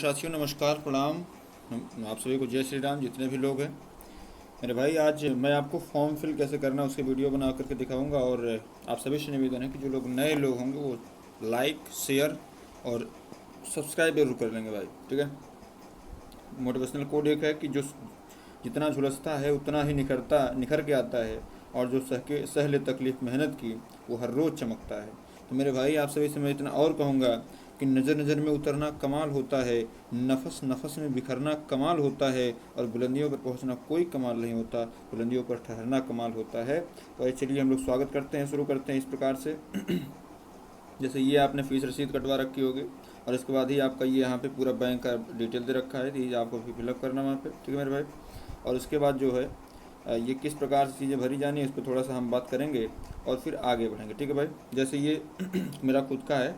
साथियों नमस्कार प्रणाम। आप सभी को जय श्री राम। जितने भी लोग हैं मेरे भाई, आज मैं आपको फॉर्म फिल कैसे करना है उसकी वीडियो बना करके दिखाऊंगा। और आप सभी से निवेदन है कि जो लोग नए लोग होंगे वो लाइक शेयर और सब्सक्राइब जरूर कर लेंगे भाई, ठीक है। मोटिवेशनल कोड एक है कि जो जितना झुलसता है उतना ही निखर के आता है, और जो सह ले तकलीफ मेहनत की वो हर रोज़ चमकता है। तो मेरे भाई, आप सभी से मैं इतना और कहूँगा कि नज़र नज़र में उतरना कमाल होता है, नफस नफस में बिखरना कमाल होता है, और बुलंदियों पर पहुंचना कोई कमाल नहीं होता, बुलंदियों पर ठहरना कमाल होता है। तो चलिए हम लोग स्वागत करते हैं, शुरू करते हैं इस प्रकार से। जैसे ये आपने फीस रसीद कटवा रखी होगी, और इसके बाद ही आपका ये यहाँ पे पूरा बैंक का डिटेल दे रखा है, ये आपको फिलअप करना वहाँ पे, ठीक है मेरे भाई। और उसके बाद जो है ये किस प्रकार से चीज़ें भरी जानी है इस पर थोड़ा सा हम बात करेंगे, और फिर आगे बढ़ेंगे, ठीक है भाई। जैसे ये मेरा खुद का है,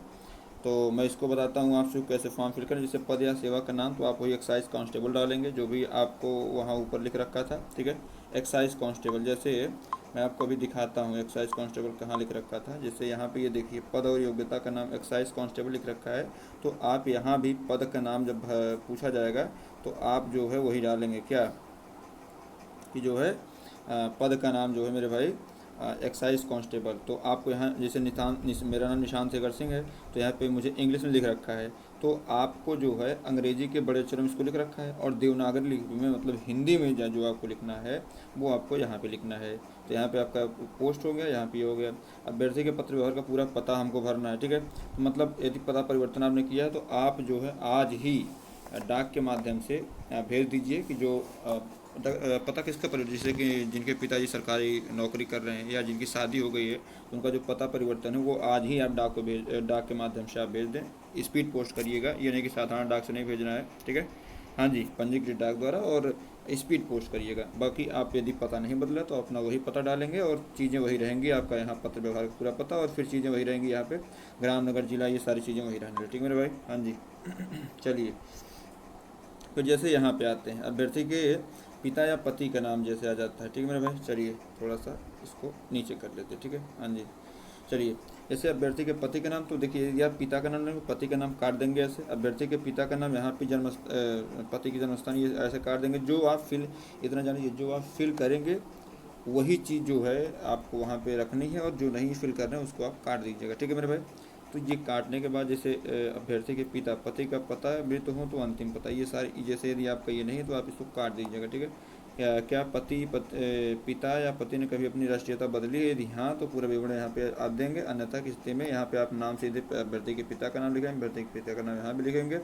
तो मैं इसको बताता हूँ आपसे कैसे फॉर्म फिल करें। जैसे पद या सेवा का नाम, तो आप वही एक्साइज कांस्टेबल डालेंगे जो भी आपको वहाँ ऊपर लिख रखा था, ठीक है। एक्साइज कांस्टेबल, जैसे मैं आपको अभी दिखाता हूँ एक्साइज कांस्टेबल कहाँ लिख रखा था। जैसे यहाँ पे ये देखिए, पद और योग्यता का नाम एक्साइज कांस्टेबल लिख रखा है। तो आप यहाँ भी पद का नाम जब पूछा जाएगा तो आप जो है वही डालेंगे, क्या कि जो है पद का नाम जो है मेरे भाई एक्साइज कांस्टेबल। तो आपको यहाँ जैसे मेरा नाम निशान शेखर सिंह है, तो यहाँ पे मुझे इंग्लिश में लिख रखा है, तो आपको जो है अंग्रेजी के बड़े अक्षरों में इसको लिख रखा है, और देवनागरी लिपि में मतलब हिंदी में जो आपको लिखना है वो आपको यहाँ पे लिखना है। तो यहाँ पे आपका पोस्ट हो गया, यहाँ पे हो गया। अभ्यर्थी के पत्र व्यवहार का पूरा पता हमको भरना है, ठीक है। तो मतलब यदि पता परिवर्तन आपने किया है तो आप जो है आज ही डाक के माध्यम से भेज दीजिए कि जो पता किसका परिवर्तन, जैसे कि जिनके पिताजी सरकारी नौकरी कर रहे हैं या जिनकी शादी हो गई है, तो उनका जो पता परिवर्तन है वो आज ही आप डाक के माध्यम से आप भेज दें। स्पीड पोस्ट करिएगा, ये नहीं कि साधारण डाक से नहीं भेजना है, ठीक है। हाँ जी, पंजीकृत डाक द्वारा, और स्पीड पोस्ट करिएगा। बाकी आप यदि पता नहीं बदला तो अपना वही पता डालेंगे और चीज़ें वही रहेंगी, आपका यहाँ पत्र व्यवहार का पूरा पता, और फिर चीज़ें वही रहेंगी यहाँ पे, ग्राम नगर जिला ये सारी चीज़ें वही रहेंगी, ठीक है मेरे भाई। हाँ जी चलिए, तो जैसे यहाँ पे आते हैं, अभ्यर्थी के पिता या पति का नाम जैसे आ जाता है, ठीक है मेरे भाई। चलिए थोड़ा सा इसको नीचे कर लेते हैं, ठीक है। हाँ जी, चलिए। जैसे अभ्यर्थी के पति का नाम, तो देखिए यदि आप पिता का नाम लेंगे पति का नाम काट देंगे ऐसे। अभ्यर्थी के पिता का नाम यहाँ पे पति की जन्मस्थान ये ऐसे काट देंगे। जो आप फिल, इतना जानिए, जो आप फिल करेंगे वही चीज़ जो है आपको वहाँ पे रखनी है, और जो नहीं फिल कर रहे हैं उसको आप काट दीजिएगा, ठीक है मेरे भाई। तो ये काटने के बाद जैसे अभ्यर्थी के पिता, पति का पता मृत हो तो अंतिम पता, ये सारी, जैसे यदि आपका ये नहीं है तो आप इसको काट दीजिएगा, ठीक है। क्या पिता या पति ने कभी अपनी राष्ट्रीयता बदली है? यदि हाँ तो पूरा विवरण यहाँ पे आप देंगे, अन्यथा की स्थिति में यहाँ पे आप नाम सीधे अभ्यर्थी के पिता का नाम लिखेंगे, अभ्यर्थी के पिता का नाम यहाँ भी लिखेंगे,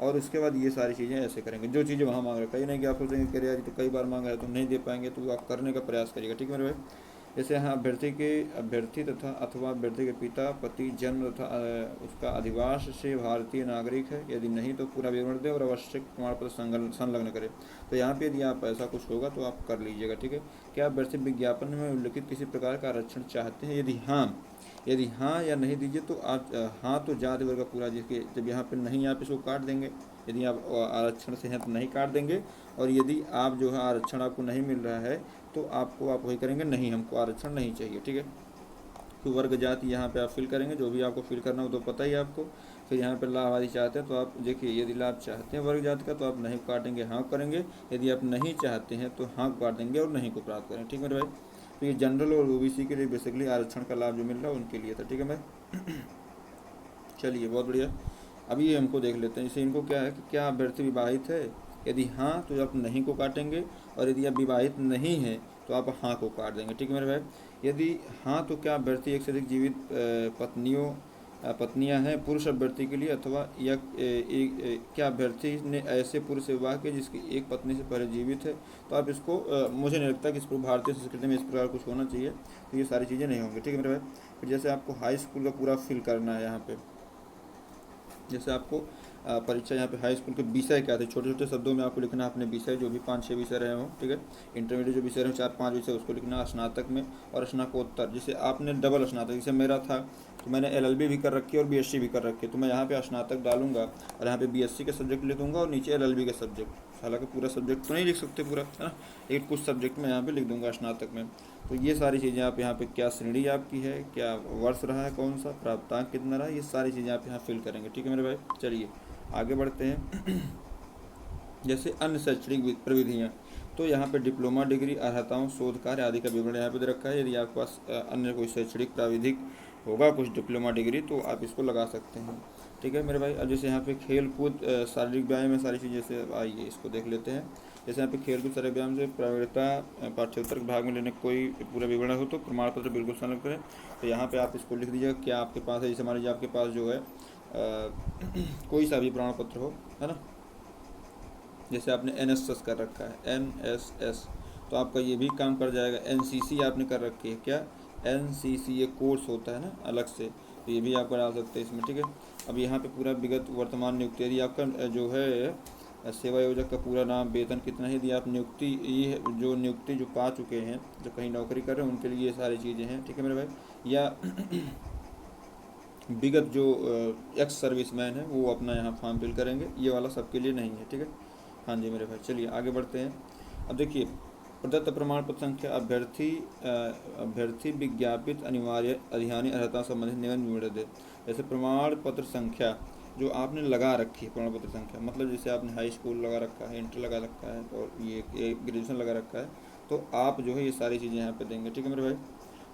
और उसके बाद ये सारी चीज़ें ऐसे करेंगे जो चीज़ें वहाँ मांग रहे हैं। कहीं नहीं कि आप सोचेंगे कि यार तो कई बार मांग रहा है तो नहीं दे पाएंगे, तो आप करने का प्रयास करिएगा, ठीक है मेरे भाई। जैसे यहाँ अभ्यर्थी तथा अथवा अभ्यर्थी के पिता पति जन्म तथा उसका अधिवास से भारतीय नागरिक है, यदि नहीं तो पूरा विवरण दें और आवश्यक प्रमाण पत्र संलग्न करें। तो यहाँ पे यदि आप ऐसा कुछ होगा तो आप कर लीजिएगा, ठीक है। क्या अभ्यर्थी विज्ञापन में उल्लिखित किसी प्रकार का आरक्षण चाहते हैं? यदि हाँ या नहीं दीजिए तो आप हाँ तो जाति वर्ग का पूरा, जिसके जब यहाँ पे नहीं आप इसको काट देंगे, यदि आप आरक्षण से हैं तो नहीं काट देंगे, और यदि आप जो है आरक्षण आपको नहीं मिल रहा है तो आपको आप वही करेंगे, नहीं हमको आरक्षण नहीं चाहिए, ठीक है। तो वर्ग जाति यहाँ पे आप फिल करेंगे, जो भी आपको फिल करना हो तो पता ही आपको। फिर यहाँ पे लाभ आदि चाहते हैं तो आप देखिए, यदि लाभ चाहते हैं वर्ग जाति का तो आप नहीं काटेंगे, हाँ करेंगे। यदि आप नहीं चाहते हैं तो हाँ काट देंगे और नहीं को प्राप्त करेंगे, ठीक है मेरे भाई। तो ये जनरल और ओबीसी के लिए बेसिकली आरक्षण का लाभ जो मिल रहा है उनके लिए था, ठीक है भाई। चलिए बहुत बढ़िया। अभी ये हमको देख लेते हैं। जैसे इनको क्या है कि क्या अभ्यर्थी विवाहित है? यदि हाँ तो आप नहीं को काटेंगे, और यदि आप विवाहित नहीं हैं तो आप हाँ को काट देंगे, ठीक है मेरे भाई। यदि हाँ तो क्या अभ्यर्थी एक से अधिक जीवित पत्नियां हैं पुरुष अभ्यर्थी के लिए, अथवा या क्या अभ्यर्थी ने ऐसे पुरुष से विवाह किया जिसकी एक पत्नी से पहले जीवित है? तो आप इसको मुझे नहीं लगता कि इस पर भारतीय संस्कृति में इस प्रकार कुछ होना चाहिए, तो ये सारी चीज़ें नहीं होंगी, ठीक है मेरे भाई। फिर जैसे आपको हाई स्कूल का पूरा फिल करना है यहाँ पे। जैसे आपको परीक्षा यहाँ पे हाई स्कूल के विषय क्या थे, छोटे छोटे शब्दों में आपको लिखना है अपने विषय, जो भी 5-6 विषय रहे हों, ठीक है। इंटरमीडिएट जो विषय रहे 4-5 विषय उसको लिखना, स्नातक में और स्नातकोत्तर। जैसे आपने डबल स्नातक, जैसे मेरा था तो मैंने एलएलबी भी कर रखी है और बीएससी भी कर रखी है, तो मैं यहाँ पे स्नातक डालूंगा और यहाँ पे बीएससी के सब्जेक्ट लिख दूंगा और नीचे एलएलबी के सब्जेक्ट। हालांकि पूरा सब्जेक्ट तो नहीं लिख सकते पूरा, है ना, लेकिन कुछ सब्जेक्ट में यहाँ पे लिख दूंगा स्नातक में। तो ये सारी चीज़ें आप यहाँ पे, क्या श्रेणी आपकी है, क्या वर्ष रहा है, कौन सा प्राप्तांक कितना रहा, ये सारी चीज़ें आप यहाँ फिल करेंगे, ठीक है मेरे भाई। चलिए आगे बढ़ते हैं। जैसे अन्य शैक्षणिक प्रविधियाँ, तो यहाँ पे डिप्लोमा डिग्री, अर्हताओं, शोध कार्य आदि का विवरण यहाँ पे दे रखा है। यदि आपके पास अन्य कोई शैक्षणिक प्राविधिक होगा कुछ डिप्लोमा डिग्री, तो आप इसको लगा सकते हैं। ठीक है मेरे भाई। अब जैसे यहाँ पे खेल कूद शारीरिक व्यायाम में सारी चीज़ें से आइए इसको देख लेते हैं। जैसे यहाँ पे खेल कूद शारीरिक व्यायाम से प्रवीणता पाठ्योत्तर भाग में लेने कोई पूरा विवरण हो तो प्रमाण पत्र बिल्कुल संलग्न करें। तो यहाँ पे आप इसको लिख दीजिएगा क्या आपके पास है। जैसे मान लीजिए आपके पास जो है कोई सा भी प्रमाण पत्र हो, है ना। जैसे आपने NSS कर रखा है, NSS, तो आपका ये भी काम कर जाएगा। NCC आपने कर रखी है, क्या NCC ये कोर्स होता है ना अलग से, तो ये भी आप करा सकते हैं इसमें। ठीक है। अब यहाँ पे पूरा विगत वर्तमान नियुक्ति, यदि आपका जो है सेवा योजक का पूरा नाम, वेतन कितना है, यदि आप नियुक्ति ये जो नियुक्ति जो पा चुके हैं, जो कहीं नौकरी कर रहे हैं, उनके लिए ये सारी चीज़ें हैं। ठीक है मेरे भाई। या विगत जो एक्स सर्विसमैन है वो अपना यहाँ फॉर्म फिल करेंगे, ये वाला सबके लिए नहीं है। ठीक है। हाँ जी मेरे भाई, चलिए आगे बढ़ते हैं। अब देखिए, प्रदत्त प्रमाण पत्र संख्या, अभ्यर्थी विज्ञापित अनिवार्य अधिहानी अर्हता संबंधित निबंध विवरण दे। जैसे प्रमाण पत्र संख्या जो आपने लगा रखी है, प्रमाण पत्र संख्या मतलब जैसे आपने हाई स्कूल लगा रखा है, इंटर लगा रखा है और ये ग्रेजुएशन लगा रखा है, तो आप जो है ये सारी चीज़ें यहाँ पे देंगे। ठीक है मेरे भाई।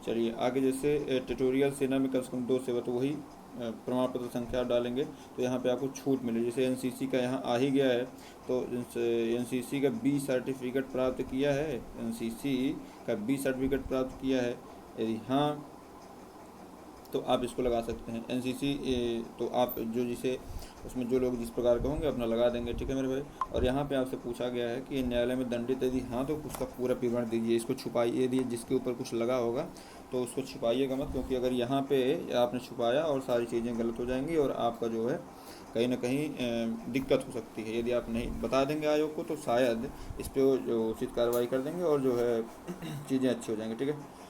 चलिए आगे, जैसे ट्यूटोरियल सेना में कम से कम 2 सेवा, तो वही प्रमाण पत्र संख्या डालेंगे तो यहाँ पे आपको छूट मिलेगी। जैसे NCC का यहाँ आ ही गया है, तो NCC का B सर्टिफिकेट प्राप्त किया है, NCC का B सर्टिफिकेट प्राप्त किया है, यदि हाँ तो आप इसको लगा सकते हैं। NCC तो आप जो जिसे उसमें जो लोग जिस प्रकार के होंगे अपना लगा देंगे। ठीक है मेरे भाई। और यहाँ पे आपसे पूछा गया है कि न्यायालय में दंडित, यदि हाँ तो उसका पूरा विवरण दीजिए, इसको छुपाइए। यदि जिसके ऊपर कुछ लगा होगा तो उसको छुपाइएगा मत, क्योंकि अगर यहाँ पे आपने छुपाया और सारी चीज़ें गलत हो जाएंगी और आपका जो है कहीं ना कहीं दिक्कत हो सकती है। यदि आप नहीं बता देंगे आयोग को तो शायद इस पर जो उचित कार्रवाई कर देंगे और जो है चीज़ें अच्छी हो जाएंगी। ठीक है।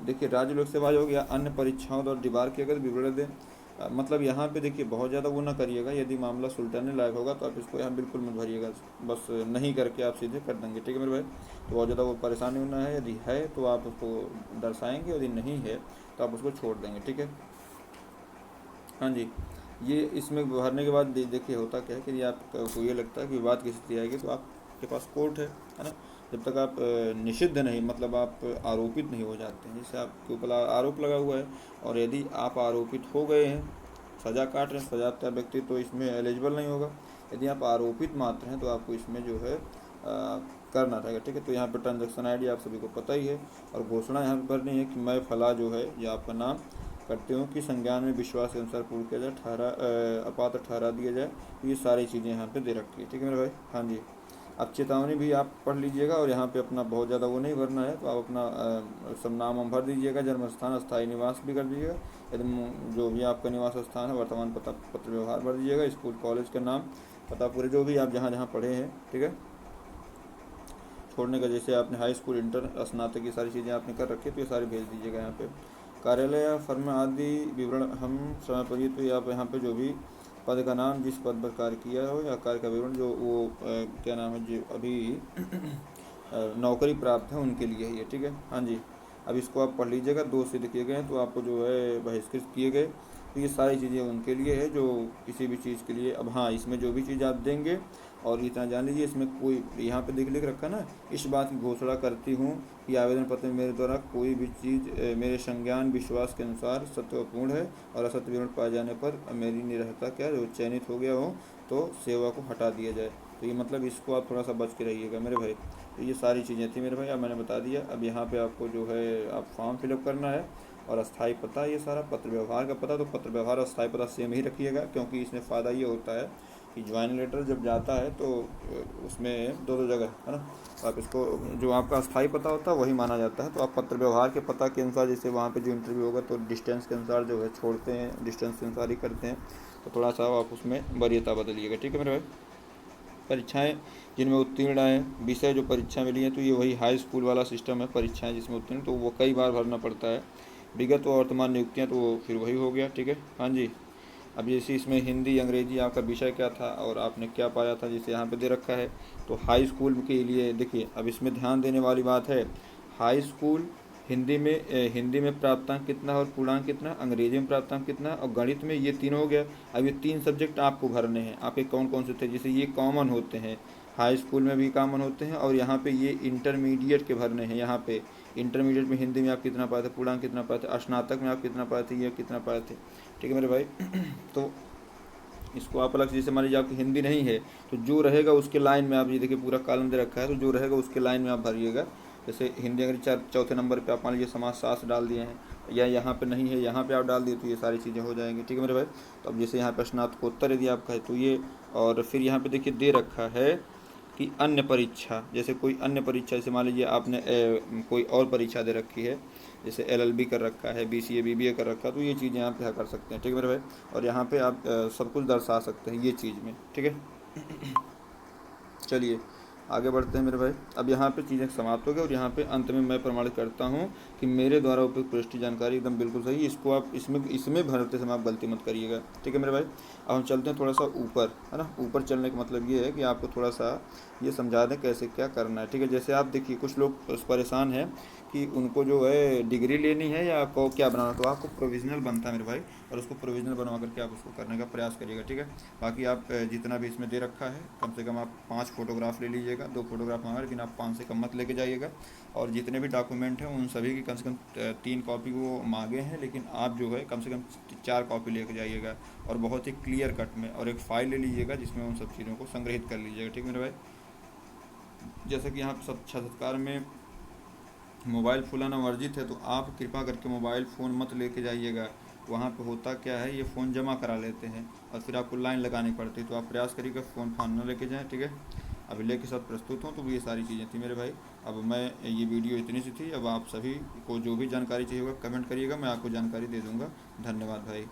देखिए, राज्य लोक सेवा आयोग या अन्य परीक्षाओं और डिबार के अगर विवरण दें, मतलब यहाँ पे देखिए बहुत ज़्यादा वो ना करिएगा। यदि मामला सुलझाने लायक होगा तो आप इसको यहाँ बिल्कुल मत भरिएगा, बस नहीं करके आप सीधे कर देंगे। ठीक है मेरे भाई। तो बहुत ज़्यादा वो परेशानी होना है, यदि है तो आप उसको दर्शाएंगे, यदि नहीं है तो आप उसको छोड़ देंगे। ठीक है। हाँ जी, ये इसमें भरने के बाद देखिए होता क्या है कि आपको ये लगता है कि विवाद की स्थिति आएगी तो आपके पास कोर्ट है ना। जब तक आप निषिद्ध नहीं, मतलब आप आरोपित नहीं हो जाते हैं, जैसे आपके ऊपर आरोप लगा हुआ है और यदि आप आरोपित हो गए हैं, सज़ा काट रहे हैं, सजायाफ्ता व्यक्ति, तो इसमें एलिजिबल नहीं होगा। यदि आप आरोपित मात्र हैं तो आपको इसमें जो है करना रहेगा। ठीक है। तो यहाँ पर ट्रांजैक्शन ID आप सभी को पता ही है, और घोषणा यहाँ पर भरनी है कि मैं फला जो है या आपका नाम करते हो कि संज्ञान में विश्वास के अनुसार पूर्ण किया जाए, अपात्र ठहरा दिया जाए। तो ये सारी चीज़ें यहाँ पे दे रखी है। ठीक है मेरे भाई। हाँ जी, अब चेतावनी भी आप पढ़ लीजिएगा और यहाँ पे अपना बहुत ज़्यादा वो नहीं भरना है, तो आप अपना सब नाम हम भर दीजिएगा, जन्म स्थान, स्थायी निवास भी कर दीजिएगा, यदि जो भी आपका निवास स्थान है, वर्तमान पता, पत्र व्यवहार भर दीजिएगा, स्कूल कॉलेज का नाम पता पूरे जो भी आप जहाँ जहाँ पढ़े हैं। ठीक है। छोड़ने का, जैसे आपने हाई स्कूल, इंटर, स्नातक, ये सारी चीज़ें आपने कर रखी है तो ये सारी भेज दीजिएगा यहाँ पे। कार्यालय या फर्म आदि विवरण हम समय पर, तो आप यहाँ पे जो भी पद का नाम, जिस पद पर कार्य किया हो या कार्य का विवरण, जो वो क्या नाम है, जो अभी नौकरी प्राप्त है उनके लिए है ये। ठीक है। हाँ जी, अब इसको आप पढ़ लीजिएगा। 2 से किए गए हैं तो आपको जो है बहिष्कृत किए गए, तो ये सारी चीज़ें उनके लिए है जो किसी भी चीज़ के लिए। अब हाँ, इसमें जो भी चीज़ आप देंगे, और इतना जान लीजिए इसमें कोई यहाँ पे लिख रखा ना, इस बात की घोषणा करती हूँ कि आवेदन पत्र में मेरे द्वारा कोई भी चीज़ मेरे संज्ञान विश्वास के अनुसार सत्यपूर्ण है और असत्य विवरण पाए जाने पर मेरी निरहता क्या जो चयनित हो गया हो तो सेवा को हटा दिया जाए। तो ये मतलब इसको आप थोड़ा सा बच के रहिएगा मेरे भाई। तो ये सारी चीज़ें थी मेरे भाई, अब मैंने बता दिया। अब यहाँ पे आपको जो है आप फॉर्म फिलअप करना है और अस्थाई पता, ये सारा पत्र व्यवहार का पता, तो पत्र व्यवहार और अस्थाई पता सेम ही रखिएगा, क्योंकि इसमें फ़ायदा ये होता है कि ज्वाइन लेटर जब जाता है तो उसमें 2 जगह है ना, तो आप इसको जो आपका अस्थाई पता होता है वही माना जाता है। तो आप पत्र व्यवहार के पता के अनुसार, जैसे वहाँ पे जो इंटरव्यू होगा तो डिस्टेंस के अनुसार जो है छोड़ते हैं, डिस्टेंस के अनुसार ही करते हैं, तो थोड़ा सा आप उसमें वरीयता बदलिएगा। ठीक है मेरे भाई। परीक्षाएं जिनमें उत्तीर्ण आए, विषय जो परीक्षा मिली है तो ये वही हाई स्कूल वाला सिस्टम है, परीक्षाएं जिसमें उत्तीर्ण, तो वो कई बार भरना पड़ता है। विगत और वर्तमान नियुक्तियाँ तो वो फिर वही हो गया। ठीक है। हाँ जी, अब जैसे इसमें हिंदी अंग्रेजी आपका विषय क्या था और आपने क्या पाया था, जैसे यहाँ पे दे रखा है। तो हाई स्कूल के लिए देखिए, अब इसमें ध्यान देने वाली बात है, हाई स्कूल हिंदी में प्राप्तांक कितना और पूर्णांक कितना, अंग्रेजी में प्राप्तांक कितना और गणित में, ये तीन हो गया। अब ये 3 सब्जेक्ट आपको भरने हैं। आपके कौन कौन से थे, जैसे ये कॉमन होते हैं, हाई स्कूल में भी कॉमन होते हैं, और यहाँ पे ये इंटरमीडिएट के भरने हैं। यहाँ पे इंटरमीडिएट में हिंदी में आप कितना पाए थे, पूर्णांक कितना पाए थे, स्नातक में आप कितना पाए थे, ये कितना पाए थे। ठीक है मेरे भाई। तो इसको आप अलग से, जैसे मान लीजिए आपकी हिंदी नहीं है तो जो रहेगा उसके लाइन में आप, ये देखिए पूरा कॉलम दे रखा है, तो जो रहेगा उसके लाइन में आप भरिएगा। जैसे हिंदी अगर चौथे नंबर पे आप मान लीजिए समाजशास्त्र डाल दिए हैं, या यहाँ पे नहीं है यहाँ पे आप डाल दिए, तो ये सारी चीज़ें हो जाएंगी। ठीक है मेरे भाई। तो अब जैसे यहाँ पे स्नातकोत्तर यदि आपका है तो ये, और फिर यहाँ पे देखिए दे रखा है कि अन्य परीक्षा, जैसे कोई अन्य परीक्षा, जैसे मान लीजिए आपने कोई और परीक्षा दे रखी है, जैसे एलएलबी कर रखा है, बीसीए बीबीए कर रखा है, तो ये चीज़ें आप क्या कर सकते हैं। ठीक है मेरे भाई। और यहाँ पे आप सब कुछ दर्शा सकते हैं ये चीज़ में। ठीक है। चलिए आगे बढ़ते हैं मेरे भाई। अब यहाँ पे चीज़ें समाप्त हो गई, और यहाँ पे अंत में मैं प्रमाणित करता हूँ कि मेरे द्वारा उपयुक्त पृष्ठ जानकारी एकदम बिल्कुल सही। इसको आप इसमें भरते समय आप गलती मत करिएगा। ठीक है मेरे भाई। अब हम चलते हैं थोड़ा सा ऊपर, है ना। ऊपर चलने का मतलब ये है कि आपको थोड़ा सा ये समझा दें कैसे क्या करना है। ठीक है। जैसे आप देखिए कुछ लोग परेशान हैं कि उनको जो है डिग्री लेनी है या को क्या बनाना, तो आपको प्रोविज़नल बनता है मेरे भाई, और उसको प्रोविज़नल बनवा करके आप उसको करने का प्रयास करिएगा। ठीक है। बाकी आप जितना भी इसमें दे रखा है, कम से कम आप 5 फोटोग्राफ ले लीजिएगा। 2 फोटोग्राफ मांगा, लेकिन आप 5 से कम मत लेके जाइएगा। और जितने भी डॉक्यूमेंट हैं उन सभी की कम से कम 3 कॉपी वो मांगे हैं, लेकिन आप जो है कम से कम 4 कॉपी लेके जाइएगा, और बहुत ही क्लियर कट में। और एक फ़ाइल ले लीजिएगा जिसमें उन सब चीज़ों को संग्रहित कर लीजिएगा। ठीक है मेरे भाई। जैसे कि यहाँ साक्षात्कार में मोबाइल फुलाना वर्जित है, तो आप कृपा करके मोबाइल फ़ोन मत लेके जाइएगा। वहाँ पे होता क्या है, ये फ़ोन जमा करा लेते हैं और फिर आपको लाइन लगानी पड़ती है। तो आप प्रयास करिएगा फ़ोन फान न लेके जाएँ। ठीक है। अभी लेके साथ प्रस्तुत हूँ। तो ये सारी चीज़ें थी मेरे भाई। अब मैं ये वीडियो इतनी सी थी। अब आप सभी को जो भी जानकारी चाहिए होगा कमेंट करिएगा, मैं आपको जानकारी दे दूँगा। धन्यवाद भाई।